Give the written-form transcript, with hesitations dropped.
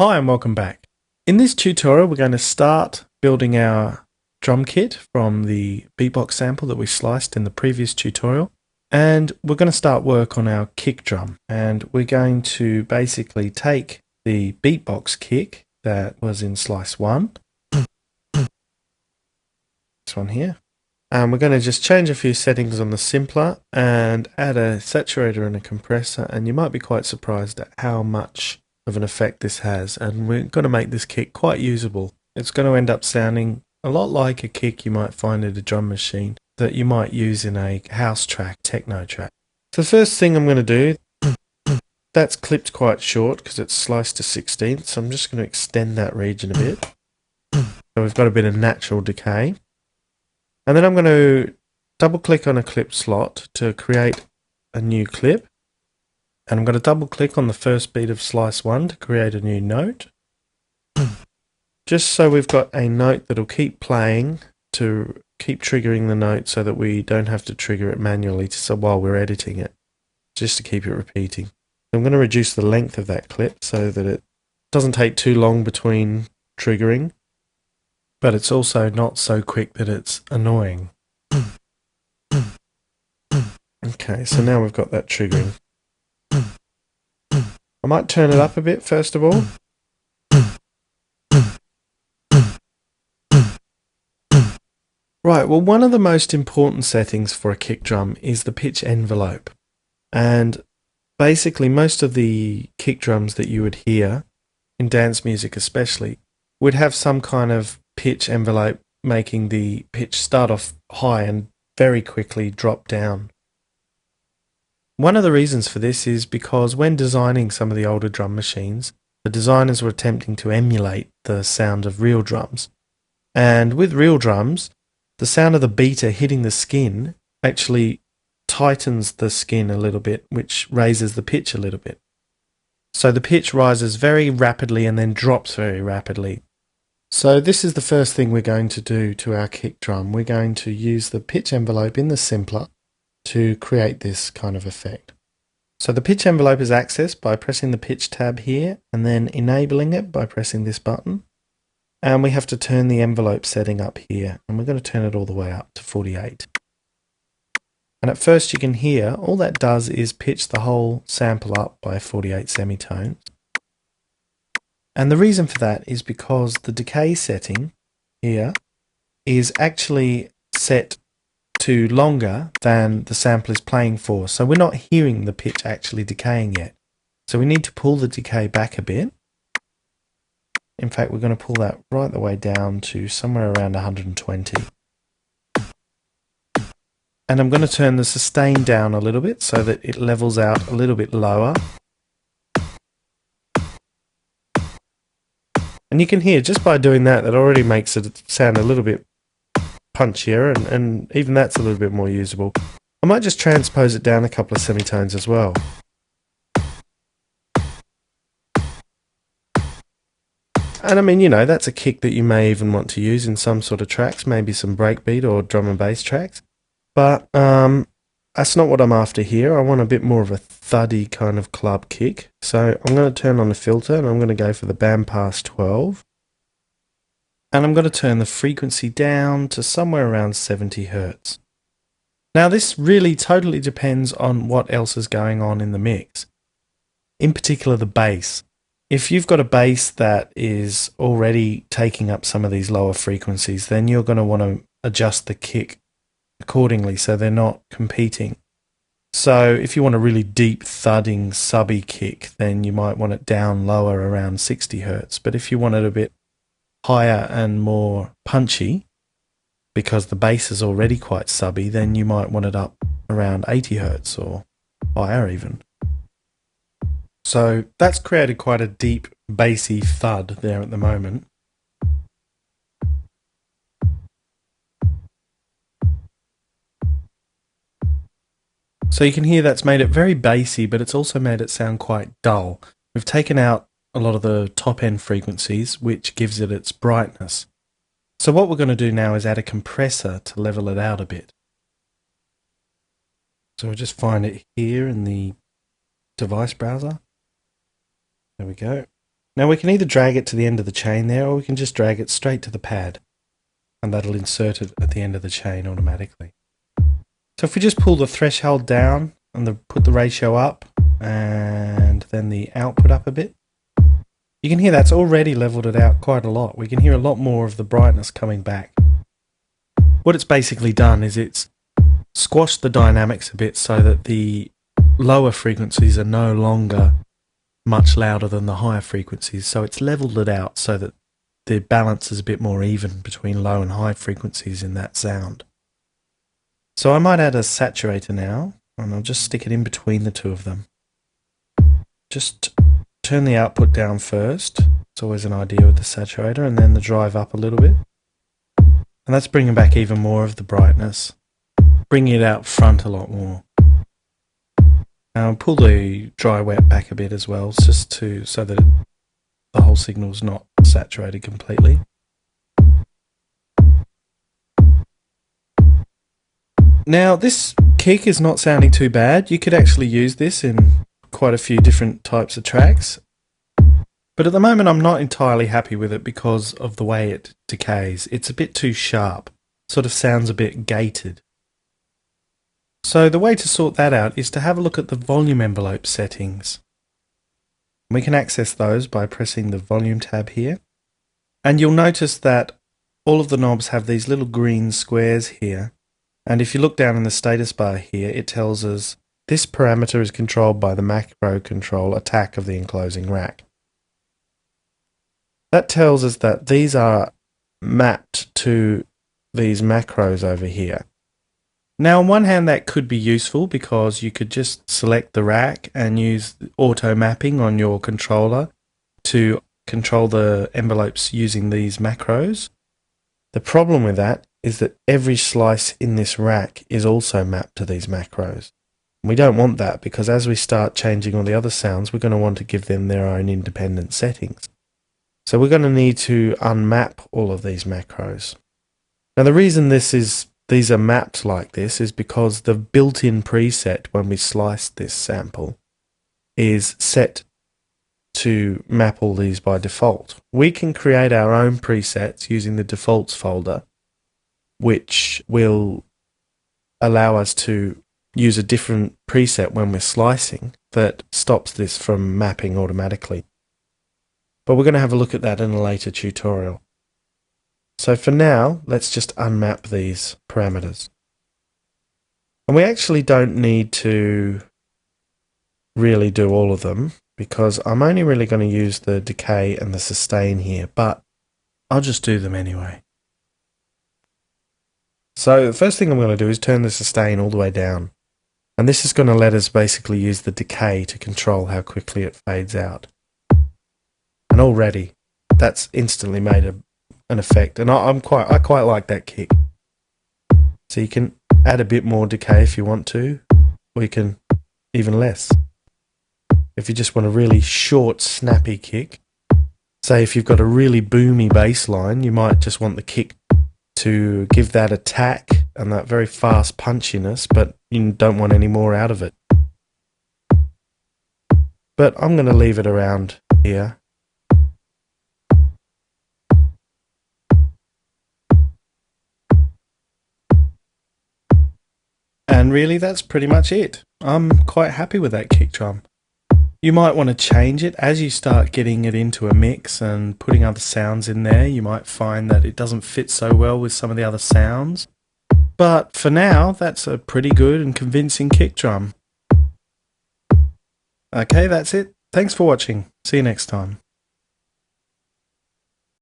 Hi and welcome back. In this tutorial we're going to start building our drum kit from the beatbox sample that we sliced in the previous tutorial, and we're going to start work on our kick drum, and we're going to basically take the beatbox kick that was in slice 1, this one here, and we're going to just change a few settings on the simpler and add a saturator and a compressor, and you might be quite surprised at how much of an effect this has, and we're going to make this kick quite usable. It's going to end up sounding a lot like a kick you might find at a drum machine that you might use in a house track, techno track. So the first thing I'm going to do, that's clipped quite short because it's sliced to 16th, so I'm just going to extend that region a bit. So we've got a bit of natural decay. And then I'm going to double click on a clip slot to create a new clip. And I'm going to double click on the first beat of slice 1 to create a new note. Just so we've got a note that'll keep playing to keep triggering the note so that we don't have to trigger it manually while we're editing it, just to keep it repeating. I'm going to reduce the length of that clip so that it doesn't take too long between triggering, but it's also not so quick that it's annoying. Okay, so now we've got that triggering. I might turn it up a bit first of all. Right, well, one of the most important settings for a kick drum is the pitch envelope. And basically most of the kick drums that you would hear, in dance music especially, would have some kind of pitch envelope making the pitch start off high and very quickly drop down. One of the reasons for this is because when designing some of the older drum machines, the designers were attempting to emulate the sound of real drums. And with real drums, the sound of the beater hitting the skin actually tightens the skin a little bit, which raises the pitch a little bit. So the pitch rises very rapidly and then drops very rapidly. So this is the first thing we're going to do to our kick drum. We're going to use the pitch envelope in the simpler to create this kind of effect. So the pitch envelope is accessed by pressing the pitch tab here and then enabling it by pressing this button. And we have to turn the envelope setting up here, and we're going to turn it all the way up to 48. And at first you can hear all that does is pitch the whole sample up by 48 semitones. And the reason for that is because the decay setting here is actually set to longer than the sample is playing for. So we're not hearing the pitch actually decaying yet. So we need to pull the decay back a bit. In fact, we're going to pull that right the way down to somewhere around 120. And I'm going to turn the sustain down a little bit so that it levels out a little bit lower. And you can hear just by doing that, that already makes it sound a little bit punchier, and even that's a little bit more usable. I might just transpose it down a couple of semitones as well. And I mean, you know, that's a kick that you may even want to use in some sort of tracks, maybe some breakbeat or drum and bass tracks. But that's not what I'm after here. I want a bit more of a thuddy kind of club kick. So I'm going to turn on the filter and I'm going to go for the bandpass 12. And I'm going to turn the frequency down to somewhere around 70 Hertz. Now this really totally depends on what else is going on in the mix. In particular the bass. If you've got a bass that is already taking up some of these lower frequencies, then you're going to want to adjust the kick accordingly so they're not competing. So if you want a really deep thudding subby kick, then you might want it down lower around 60 Hertz. But if you want it a bit higher and more punchy, because the bass is already quite subby, then you might want it up around 80 Hertz or higher even. So that's created quite a deep bassy thud there at the moment. So you can hear that's made it very bassy, but it's also made it sound quite dull. We've taken out a lot of the top end frequencies, which gives it its brightness. So what we're going to do now is add a compressor to level it out a bit. So we'll just find it here in the device browser. There we go. Now we can either drag it to the end of the chain there, or we can just drag it straight to the pad, and that'll insert it at the end of the chain automatically. So if we just pull the threshold down and put the ratio up, and then the output up a bit, you can hear that's already leveled it out quite a lot. We can hear a lot more of the brightness coming back. What it's basically done is it's squashed the dynamics a bit so that the lower frequencies are no longer much louder than the higher frequencies. So it's leveled it out so that the balance is a bit more even between low and high frequencies in that sound. So I might add a saturator now, and I'll just stick it in between the two of them. Just turn the output down first. It's always an idea with the saturator, and then the drive up a little bit. And that's bringing back even more of the brightness, bringing it out front a lot more. Now I'll pull the dry wet back a bit as well, just so that the whole signal's not saturated completely. Now this kick is not sounding too bad. You could actually use this in quite a few different types of tracks. But at the moment I'm not entirely happy with it because of the way it decays. It's a bit too sharp, sort of sounds a bit gated. So the way to sort that out is to have a look at the volume envelope settings. We can access those by pressing the volume tab here. And you'll notice that all of the knobs have these little green squares here. And if you look down in the status bar here, it tells us this parameter is controlled by the macro control attack of the enclosing rack. That tells us that these are mapped to these macros over here. Now on one hand that could be useful because you could just select the rack and use auto mapping on your controller to control the envelopes using these macros. The problem with that is that every slice in this rack is also mapped to these macros. We don't want that because as we start changing all the other sounds, we're going to want to give them their own independent settings. So we're going to need to unmap all of these macros. Now the reason these are mapped like this is because the built-in preset when we slice this sample is set to map all these by default. We can create our own presets using the defaults folder, which will allow us to use a different preset when we're slicing that stops this from mapping automatically. But we're going to have a look at that in a later tutorial. So for now, let's just unmap these parameters. And we actually don't need to really do all of them because I'm only really going to use the decay and the sustain here, but I'll just do them anyway. So the first thing I'm going to do is turn the sustain all the way down. And this is going to let us basically use the decay to control how quickly it fades out. And already, that's instantly made an effect. And I quite like that kick. So you can add a bit more decay if you want to, or you can even less. If you just want a really short, snappy kick, say if you've got a really boomy bass line, you might just want the kick to give that attack and that very fast punchiness, but you don't want any more out of it. But I'm going to leave it around here. And really that's pretty much it. I'm quite happy with that kick drum. You might want to change it as you start getting it into a mix and putting other sounds in there. You might find that it doesn't fit so well with some of the other sounds. But for now, that's a pretty good and convincing kick drum. Okay, that's it. Thanks for watching. See you next time.